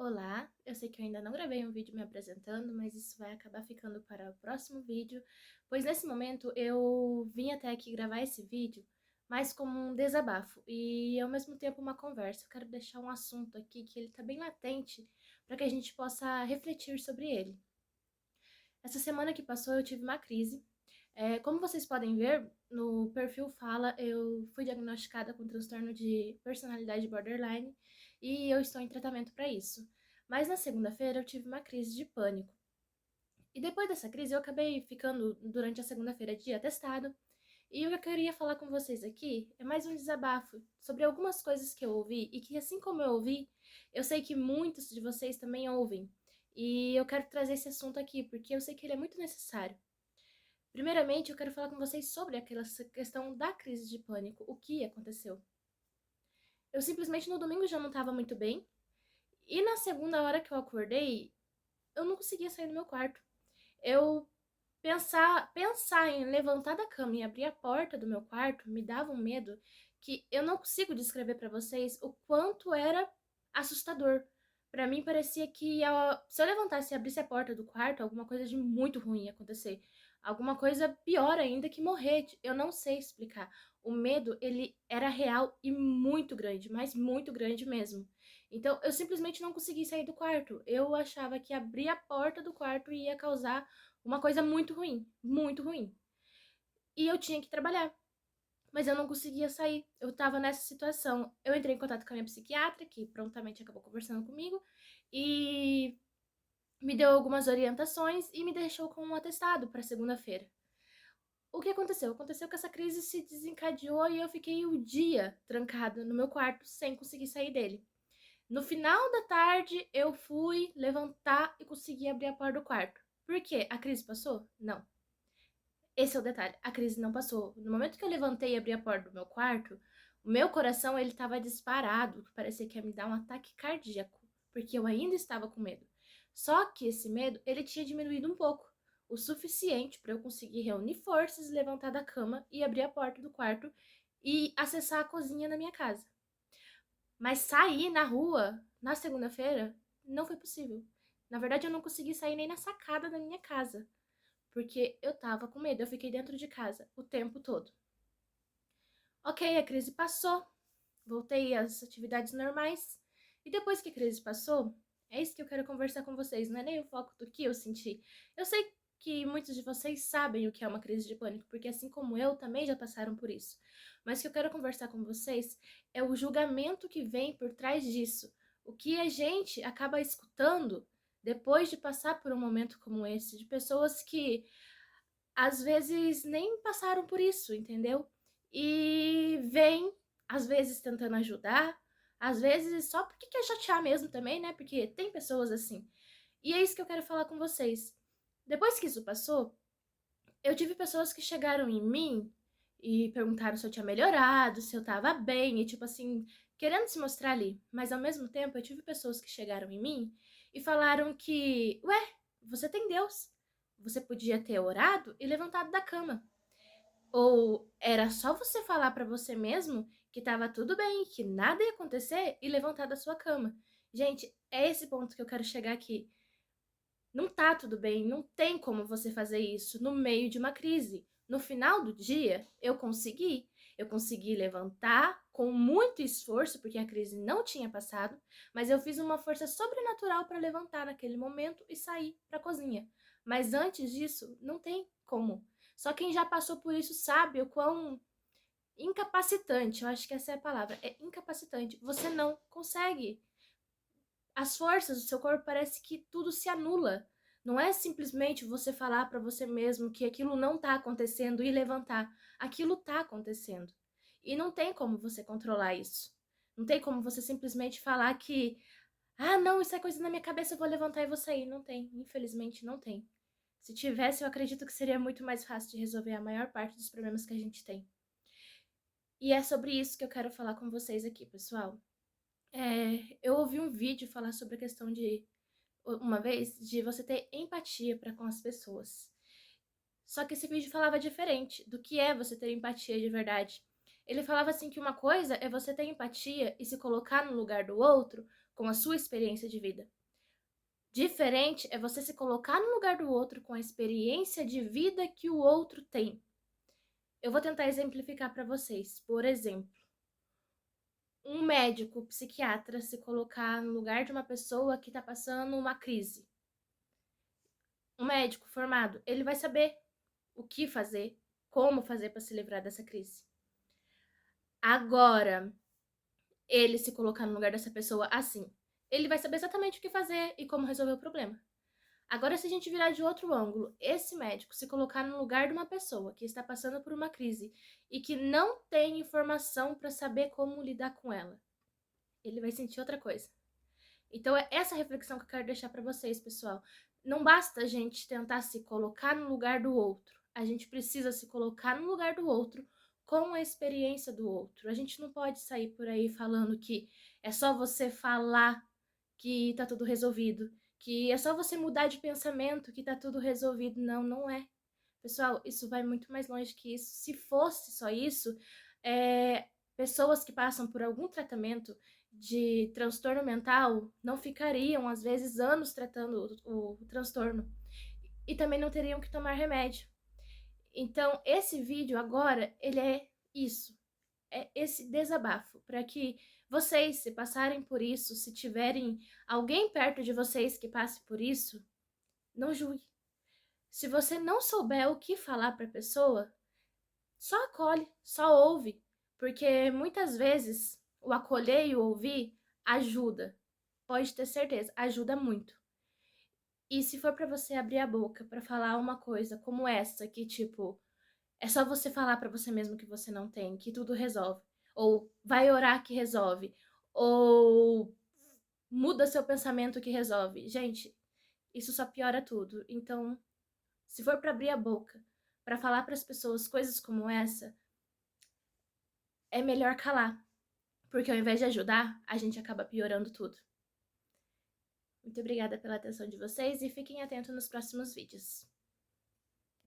Olá, eu sei que eu ainda não gravei um vídeo me apresentando, mas isso vai acabar ficando para o próximo vídeo, pois nesse momento eu vim até aqui gravar esse vídeo mais como um desabafo e ao mesmo tempo uma conversa. Eu quero deixar um assunto aqui que ele tá bem latente para que a gente possa refletir sobre ele. Essa semana que passou eu tive uma crise. Como vocês podem ver, no perfil fala, eu fui diagnosticada com transtorno de personalidade borderline e eu estou em tratamento para isso. Mas na segunda-feira eu tive uma crise de pânico. E depois dessa crise eu acabei ficando durante a segunda-feira de atestado. E o que eu queria falar com vocês aqui é mais um desabafo sobre algumas coisas que eu ouvi e que, assim como eu ouvi, eu sei que muitos de vocês também ouvem. E eu quero trazer esse assunto aqui porque eu sei que ele é muito necessário. Primeiramente, eu quero falar com vocês sobre aquela questão da crise de pânico, o que aconteceu. Eu simplesmente no domingo já não estava muito bem, e na segunda hora que eu acordei, eu não conseguia sair do meu quarto. Eu pensar em levantar da cama e abrir a porta do meu quarto me dava um medo que eu não consigo descrever para vocês o quanto era assustador. Para mim parecia que se eu levantasse e abrisse a porta do quarto, alguma coisa de muito ruim ia acontecer. Alguma coisa pior ainda que morrer. Eu não sei explicar. O medo, ele era real e muito grande, mas muito grande mesmo. Então, eu simplesmente não consegui sair do quarto. Eu achava que abrir a porta do quarto ia causar uma coisa muito ruim, muito ruim. E eu tinha que trabalhar, mas eu não conseguia sair. Eu tava nessa situação. Eu entrei em contato com a minha psiquiatra, que prontamente acabou conversando comigo, e me deu algumas orientações e me deixou com um atestado para segunda-feira. O que aconteceu? Aconteceu que essa crise se desencadeou e eu fiquei o dia trancada no meu quarto sem conseguir sair dele. No final da tarde, eu fui levantar e consegui abrir a porta do quarto. Por quê? A crise passou? Não. Esse é o detalhe, a crise não passou. No momento que eu levantei e abri a porta do meu quarto, o meu coração ele estava disparado, que parecia que ia me dar um ataque cardíaco, porque eu ainda estava com medo. Só que esse medo, ele tinha diminuído um pouco, o suficiente para eu conseguir reunir forças, levantar da cama e abrir a porta do quarto e acessar a cozinha da minha casa. Mas sair na rua na segunda-feira não foi possível. Na verdade, eu não consegui sair nem na sacada da minha casa porque eu tava com medo, eu fiquei dentro de casa o tempo todo. Ok, a crise passou, voltei às atividades normais, e depois que a crise passou, é isso que eu quero conversar com vocês, não é nem o foco do que eu senti. Eu sei que muitos de vocês sabem o que é uma crise de pânico, porque assim como eu, também já passaram por isso. Mas o que eu quero conversar com vocês é o julgamento que vem por trás disso. O que a gente acaba escutando depois de passar por um momento como esse, de pessoas que às vezes nem passaram por isso, entendeu? E vem, às vezes tentando ajudar, às vezes só porque quer chatear mesmo também, né? Porque tem pessoas assim. E é isso que eu quero falar com vocês. Depois que isso passou, eu tive pessoas que chegaram em mim e perguntaram se eu tinha melhorado, se eu tava bem, e tipo assim, querendo se mostrar ali. Mas ao mesmo tempo, eu tive pessoas que chegaram em mim e falaram que, ué, você tem Deus. Você podia ter orado e levantado da cama. Ou era só você falar pra você mesmo que tava tudo bem, que nada ia acontecer e levantar da sua cama. Gente, é esse ponto que eu quero chegar aqui. Não tá tudo bem, não tem como você fazer isso no meio de uma crise. No final do dia, eu consegui. Eu consegui levantar com muito esforço, porque a crise não tinha passado, mas eu fiz uma força sobrenatural para levantar naquele momento e sair para a cozinha. Mas antes disso, não tem como. Só quem já passou por isso sabe o quão incapacitante, eu acho que essa é a palavra, é incapacitante. Você não consegue as forças do seu corpo parece que tudo se anula. Não é simplesmente você falar para você mesmo que aquilo não tá acontecendo e levantar. Aquilo tá acontecendo. E não tem como você controlar isso. Não tem como você simplesmente falar que, ah, não, isso é coisa na minha cabeça, eu vou levantar e vou sair. Não tem, infelizmente não tem. Se tivesse, eu acredito que seria muito mais fácil de resolver a maior parte dos problemas que a gente tem. E é sobre isso que eu quero falar com vocês aqui, pessoal. Eu ouvi um vídeo falar sobre a questão de uma vez de você ter empatia para com as pessoas. Só que esse vídeo falava diferente do que é você ter empatia de verdade. Ele falava assim que uma coisa é você ter empatia e se colocar no lugar do outro com a sua experiência de vida. Diferente é você se colocar no lugar do outro com a experiência de vida que o outro tem. Eu vou tentar exemplificar para vocês. Por exemplo, um médico psiquiatra se colocar no lugar de uma pessoa que está passando uma crise. Um médico formado, ele vai saber o que fazer, como fazer para se livrar dessa crise. Agora, ele se colocar no lugar dessa pessoa assim, ele vai saber exatamente o que fazer e como resolver o problema. Agora, se a gente virar de outro ângulo, esse médico se colocar no lugar de uma pessoa que está passando por uma crise e que não tem informação para saber como lidar com ela, ele vai sentir outra coisa. Então, é essa reflexão que eu quero deixar para vocês, pessoal. Não basta a gente tentar se colocar no lugar do outro. A gente precisa se colocar no lugar do outro com a experiência do outro. A gente não pode sair por aí falando que é só você falar que tá tudo resolvido, que é só você mudar de pensamento que tá tudo resolvido. Não, não é. Pessoal, isso vai muito mais longe que isso. Se fosse só isso, pessoas que passam por algum tratamento de transtorno mental não ficariam, às vezes, anos tratando o transtorno. E também não teriam que tomar remédio. Então, esse vídeo agora, ele é isso. É esse desabafo, para que vocês, se passarem por isso, se tiverem alguém perto de vocês que passe por isso, não julgue. Se você não souber o que falar para a pessoa, só acolhe, só ouve, porque muitas vezes o acolher e o ouvir ajuda. Pode ter certeza, ajuda muito. E se for para você abrir a boca para falar uma coisa como essa, que tipo, é só você falar para você mesmo que você não tem, que tudo resolve, ou vai orar que resolve, ou muda seu pensamento que resolve. Gente, isso só piora tudo. Então, se for para abrir a boca, para falar para as pessoas coisas como essa, é melhor calar, porque ao invés de ajudar, a gente acaba piorando tudo. Muito obrigada pela atenção de vocês e fiquem atentos nos próximos vídeos.